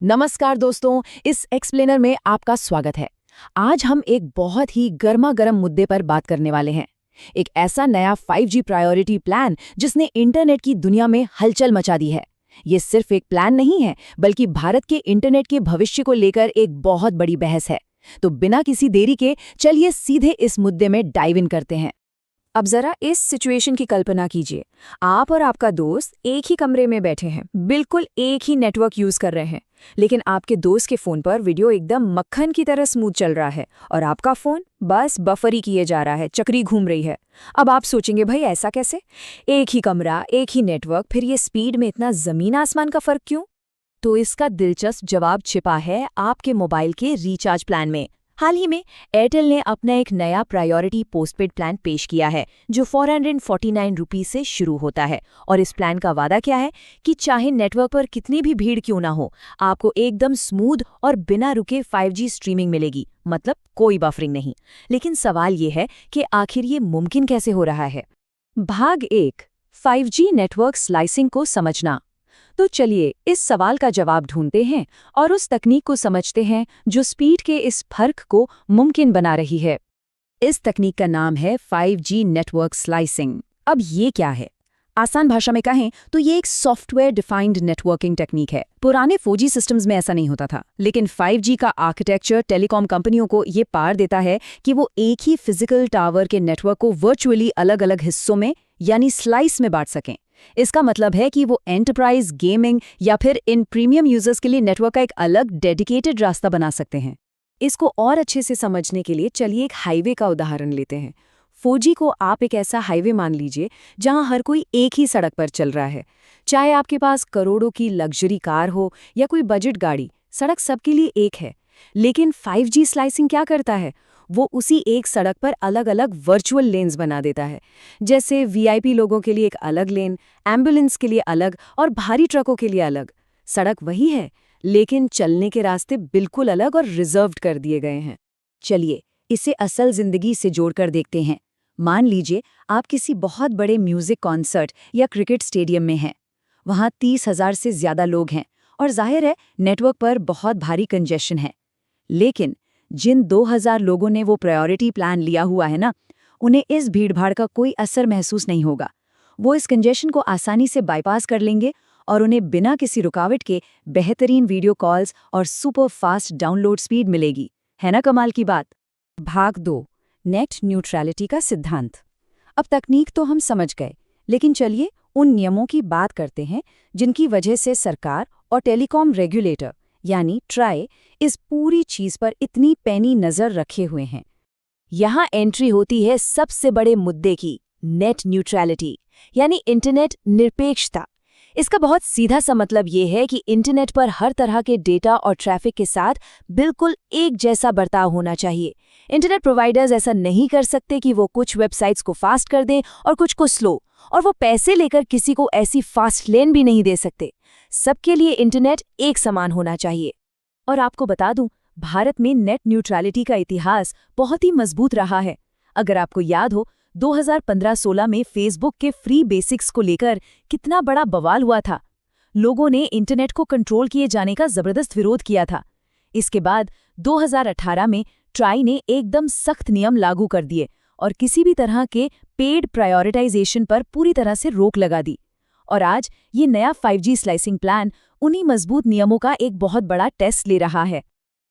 नमस्कार दोस्तों, इस एक्सप्लेनर में आपका स्वागत है। आज हम एक बहुत ही गर्मा गर्म मुद्दे पर बात करने वाले हैं। एक ऐसा नया 5G प्रायोरिटी प्लान जिसने इंटरनेट की दुनिया में हलचल मचा दी है। ये सिर्फ एक प्लान नहीं है, बल्कि भारत के इंटरनेट के भविष्य को लेकर एक बहुत बड़ी बहस है। तो बिना किसी देरी के चलिए सीधे इस मुद्दे में डाइव इन करते हैं। अब जरा इस सिचुएशन की कल्पना कीजिए। आप और आपका दोस्त एक ही कमरे में बैठे हैं, बिल्कुल एक ही नेटवर्क यूज कर रहे हैं, लेकिन आपके दोस्त के फोन पर वीडियो एकदम मक्खन की तरह स्मूथ चल रहा है और आपका फोन बस बफरी किए जा रहा है, चक्री घूम रही है। अब आप सोचेंगे, भाई ऐसा कैसे? एक ही कमरा, एक ही नेटवर्क, फिर ये स्पीड में इतना जमीन आसमान का फर्क क्यों? तो इसका दिलचस्प जवाब छिपा है आपके मोबाइल के रिचार्ज प्लान में। हाल ही में एयरटेल ने अपना एक नया प्रायोरिटी पोस्टपेड प्लान पेश किया है जो 449 रुपीज से शुरू होता है। और इस प्लान का वादा क्या है कि चाहे नेटवर्क पर कितनी भी भीड़ क्यों ना हो, आपको एकदम स्मूथ और बिना रुके 5G स्ट्रीमिंग मिलेगी, मतलब कोई बफरिंग नहीं। लेकिन सवाल ये है कि आखिर ये मुमकिन कैसे हो रहा है? भाग 1, 5G नेटवर्क स्लाइसिंग को समझना। तो चलिए इस सवाल का जवाब ढूंढते हैं और उस तकनीक को समझते हैं जो स्पीड के इस फर्क को मुमकिन बना रही है। इस तकनीक का नाम है 5G नेटवर्क स्लाइसिंग। अब ये क्या है? आसान भाषा में कहें तो ये एक सॉफ्टवेयर डिफाइंड नेटवर्किंग टेक्निक है। पुराने 4G सिस्टम्स में ऐसा नहीं होता था, लेकिन 5G का आर्किटेक्चर टेलीकॉम कंपनियों को ये पार देता है कि वो एक ही फिजिकल टावर के नेटवर्क को वर्चुअली अलग अलग हिस्सों में यानी स्लाइस में बांट सकें। इसका मतलब है कि वो एंटरप्राइज, गेमिंग या फिर इन प्रीमियम यूजर्स के लिए नेटवर्क का एक अलग डेडिकेटेड रास्ता बना सकते हैं। इसको और अच्छे से समझने के लिए चलिए एक हाईवे का उदाहरण लेते हैं। 4G को आप एक ऐसा हाईवे मान लीजिए जहां हर कोई एक ही सड़क पर चल रहा है। चाहे आपके पास करोड़ों की लग्जरी कार हो या कोई बजट गाड़ी, सड़क सबके लिए एक है। लेकिन 5G स्लाइसिंग क्या करता है? वो उसी एक सड़क पर अलग अलग वर्चुअल लेन्स बना देता है। जैसे VIP लोगों के लिए एक अलग लेन, एम्बुलेंस के लिए अलग और भारी ट्रकों के लिए अलग। सड़क वही है, लेकिन चलने के रास्ते बिल्कुल अलग और रिजर्व्ड कर दिए गए हैं। चलिए इसे असल जिंदगी से जोड़कर देखते हैं। मान लीजिए आप किसी बहुत बड़े म्यूजिक कॉन्सर्ट या क्रिकेट स्टेडियम में हैं। वहाँ 30,000 से ज्यादा लोग हैं और जाहिर है नेटवर्क पर बहुत भारी कंजेशन है। लेकिन जिन 2,000 लोगों ने वो प्रायोरिटी प्लान लिया हुआ है ना, उन्हें इस भीड़भाड़ का कोई असर महसूस नहीं होगा। वो इस कंजेशन को आसानी से बाईपास कर लेंगे और उन्हें बिना किसी रुकावट के बेहतरीन वीडियो कॉल्स और सुपर फास्ट डाउनलोड स्पीड मिलेगी। है ना कमाल की बात? भाग 2, नेट न्यूट्रलिटी का सिद्धांत। अब तकनीक तो हम समझ गए, लेकिन चलिए उन नियमों की बात करते हैं जिनकी वजह से सरकार और टेलीकॉम रेगुलेटर यानी ट्राई इस पूरी चीज पर इतनी पैनी नजर रखे हुए हैं। यहाँ एंट्री होती है सबसे बड़े मुद्दे की, नेट न्यूट्रलिटी यानी इंटरनेट निरपेक्षता। इसका बहुत सीधा सा मतलब ये है कि इंटरनेट पर हर तरह के डेटा और ट्रैफिक के साथ बिल्कुल एक जैसा बर्ताव होना चाहिए। इंटरनेट प्रोवाइडर्स ऐसा नहीं कर सकते कि वो कुछ वेबसाइट्स को फास्ट कर दें और कुछ को स्लो, और वो पैसे लेकर किसी को ऐसी फास्ट लेन भी नहीं दे सकते। सबके लिए इंटरनेट एक समान होना चाहिए। और आपको बता दूं, भारत में नेट न्यूट्रलिटी का इतिहास बहुत ही मजबूत रहा है। अगर आपको याद हो, 2015-16 में फेसबुक के फ्री बेसिक्स को लेकर कितना बड़ा बवाल हुआ था। लोगों ने इंटरनेट को कंट्रोल किए जाने का जबरदस्त विरोध किया था। इसके बाद 2018 में ट्राई ने एकदम सख्त नियम लागू कर दिए और किसी भी तरह के पेड प्रायोरिटाइजेशन पर पूरी तरह से रोक लगा दी। और आज ये नया 5G स्लाइसिंग प्लान उन्हीं मजबूत नियमों का एक बहुत बड़ा टेस्ट ले रहा है।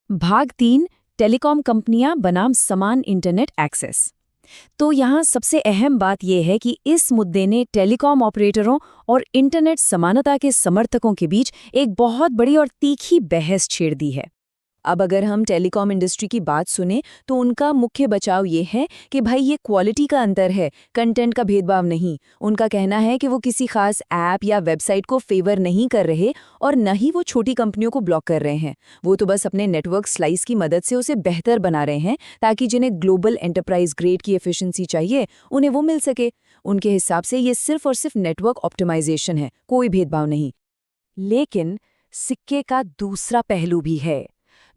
भाग 3, टेलीकॉम कंपनियां बनाम समान इंटरनेट एक्सेस। तो यहाँ सबसे अहम बात यह है कि इस मुद्दे ने टेलीकॉम ऑपरेटरों और इंटरनेट समानता के समर्थकों के बीच एक बहुत बड़ी और तीखी बहस छेड़ दी है। अब अगर हम टेलीकॉम इंडस्ट्री की बात सुने तो उनका मुख्य बचाव ये है कि भाई ये क्वालिटी का अंतर है, कंटेंट का भेदभाव नहीं। उनका कहना है कि वो किसी खास ऐप या वेबसाइट को फेवर नहीं कर रहे और न ही वो छोटी कंपनियों को ब्लॉक कर रहे हैं। वो तो बस अपने नेटवर्क स्लाइस की मदद से उसे बेहतर बना रहे हैं ताकि जिन्हें ग्लोबल एंटरप्राइज ग्रेड की एफिशिएंसी चाहिए उन्हें वो मिल सके। उनके हिसाब से ये सिर्फ और सिर्फ नेटवर्क ऑप्टिमाइजेशन है, कोई भेदभाव नहीं। लेकिन सिक्के का दूसरा पहलू भी है।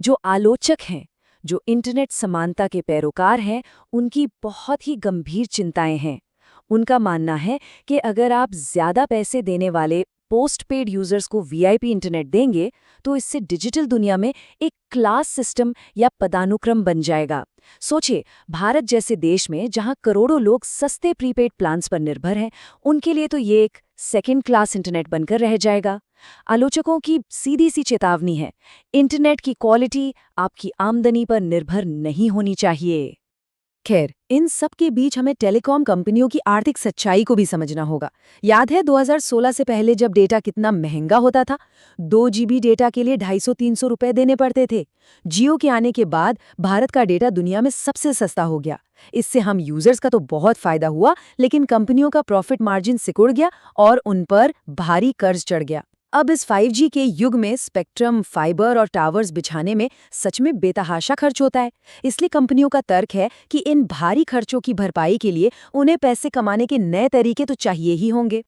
जो आलोचक हैं, जो इंटरनेट समानता के पैरोकार हैं, उनकी बहुत ही गंभीर चिंताएं हैं। उनका मानना है कि अगर आप ज्यादा पैसे देने वाले पोस्टपेड यूजर्स को वीआईपी इंटरनेट देंगे तो इससे डिजिटल दुनिया में एक क्लास सिस्टम या पदानुक्रम बन जाएगा। सोचिए, भारत जैसे देश में जहां करोड़ों लोग सस्ते प्रीपेड प्लान्स पर निर्भर हैं, उनके लिए तो ये एक सेकेंड क्लास इंटरनेट बनकर रह जाएगा। आलोचकों की सीधी सी चेतावनी है, इंटरनेट की क्वालिटी आपकी आमदनी पर निर्भर नहीं होनी चाहिए। खैर, इन सब के बीच हमें टेलीकॉम कंपनियों की आर्थिक सच्चाई को भी समझना होगा। याद है 2016 से पहले जब डेटा कितना महंगा होता था? 2 GB डेटा के लिए 250-300 रुपए देने पड़ते थे। जियो के आने के बाद भारत का डेटा दुनिया में सबसे सस्ता हो गया। इससे हम यूजर्स का तो बहुत फायदा हुआ, लेकिन कंपनियों का प्रॉफिट मार्जिन सिकुड़ गया और उन पर भारी कर्ज चढ़ गया। अब इस 5G के युग में स्पेक्ट्रम, फाइबर और टावर्स बिछाने में सच में बेतहाशा खर्च होता है। इसलिए कंपनियों का तर्क है कि इन भारी खर्चों की भरपाई के लिए उन्हें पैसे कमाने के नए तरीके तो चाहिए ही होंगे।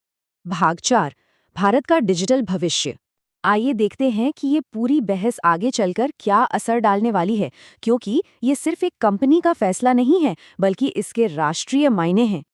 भाग 4, भारत का डिजिटल भविष्य। आइए देखते हैं कि ये पूरी बहस आगे चलकर क्या असर डालने वाली है, क्योंकि ये सिर्फ एक कंपनी का फैसला नहीं है, बल्कि इसके राष्ट्रीय मायने हैं।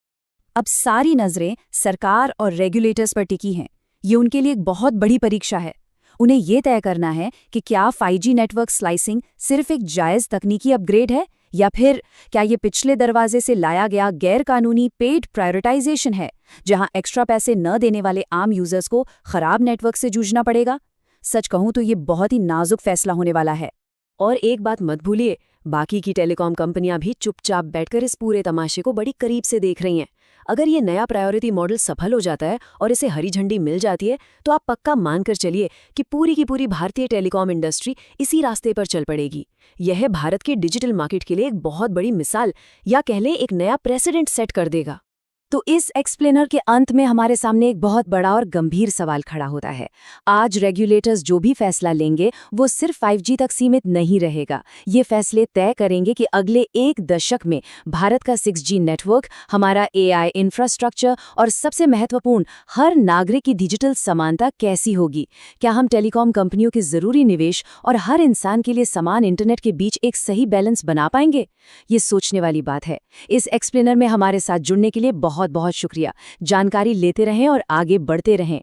अब सारी नजरें सरकार और रेगुलेटर्स पर टिकी हैं। ये उनके लिए एक बहुत बड़ी परीक्षा है। उन्हें ये तय करना है कि क्या 5G नेटवर्क स्लाइसिंग सिर्फ एक जायज़ तकनीकी अपग्रेड है, या फिर क्या ये पिछले दरवाजे से लाया गया गैर-कानूनी पेड प्रायोरिटाइजेशन है, जहां एक्स्ट्रा पैसे न देने वाले आम यूजर्स को खराब नेटवर्क से जूझना पड़ेगा। सच कहूं तो ये बहुत ही नाजुक फैसला होने वाला है। और एक बात मत भूलिए, बाकी की टेलीकॉम कंपनियां भी चुपचाप बैठकर इस पूरे तमाशे को बड़ी करीब से देख रही हैं। अगर ये नया प्रायोरिटी मॉडल सफल हो जाता है और इसे हरी झंडी मिल जाती है, तो आप पक्का मानकर चलिए कि पूरी की पूरी भारतीय टेलीकॉम इंडस्ट्री इसी रास्ते पर चल पड़ेगी। यह भारत के डिजिटल मार्केट के लिए एक बहुत बड़ी मिसाल, या कह लें एक नया प्रेसिडेंट सेट कर देगा। तो इस एक्सप्लेनर के अंत में हमारे सामने एक बहुत बड़ा और गंभीर सवाल खड़ा होता है। आज रेगुलेटर्स जो भी फैसला लेंगे वो सिर्फ 5G तक सीमित नहीं रहेगा। ये फैसले तय करेंगे कि अगले 1 दशक में भारत का 6G नेटवर्क, हमारा AI इंफ्रास्ट्रक्चर और सबसे महत्वपूर्ण, हर नागरिक की डिजिटल समानता कैसी होगी। क्या हम टेलीकॉम कंपनियों के जरूरी निवेश और हर इंसान के लिए समान इंटरनेट के बीच एक सही बैलेंस बना पाएंगे? ये सोचने वाली बात है। इस एक्सप्लेनर में हमारे साथ जुड़ने के लिए बहुत बहुत शुक्रिया। जानकारी लेते रहें और आगे बढ़ते रहें।